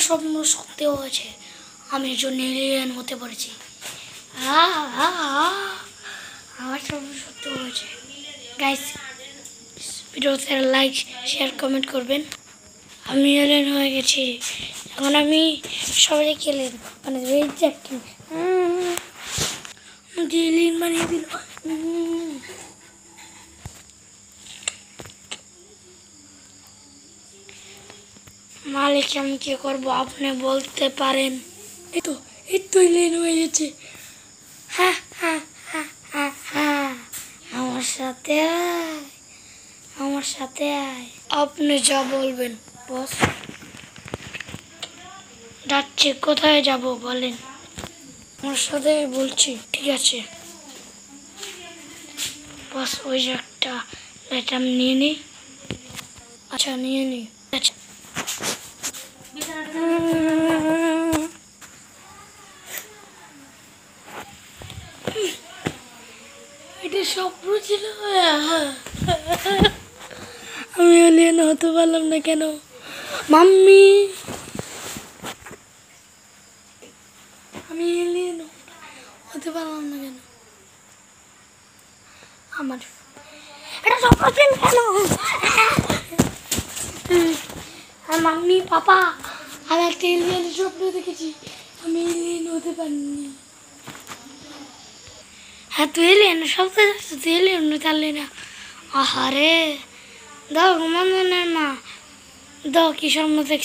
স্বপ্ন সত্যি হয়েছে, আমি একজন এলিয়েন হতে পেরেছি। আমার স্বপ্ন সত্যি হয়েছে। গাইস, ভিডিওতে লাইক শেয়ার কমেন্ট করবেন। আমি এলিয়েন হয়ে গেছি, এখন আমি সবাইকে এলিয়েন মানে আমাকে এলিয়েন বানিয়ে দিল। মালিক, আমি কি করবো আপনি বলতে পারেন? এই তো এলিয়েন হয়ে গেছে। হ্যাঁ হ্যাঁ হ্যাঁ হ্যাঁ হ্যাঁ, আমার সাথে আয়, আমার সাথে আয়। আপনি যা বলবেন বস। যাচ্ছি, কোথায় যাব বলেন? আমার সাথে বলছি, ঠিক আছে বস। ওই যে একটা লাইট আমি নিয়ে নিই। আচ্ছা নিয়ে নিই। আচ্ছা এটা স্বপ্ন ছিল। আমি এলিয়েন হতে পারলাম না কেন? মাম্মি, আমি এলিয়েন হতে পারলাম না কেন? আমার এটা স্বপ্ন ছিল কেন? আর মাম্মি পাপা, আমি একটা এলিয়েন স্বপ্ন দেখেছি, আমি এলিয়েন হতে পারিনি। হ্যাঁ তুই এলিয়েন স্বপ্ন দেখছিস, তুই এলিয়েন তাহলে না। আহারে দাও ঘুমানোর মা, দাও কি স্বপ্ন দেখছিস?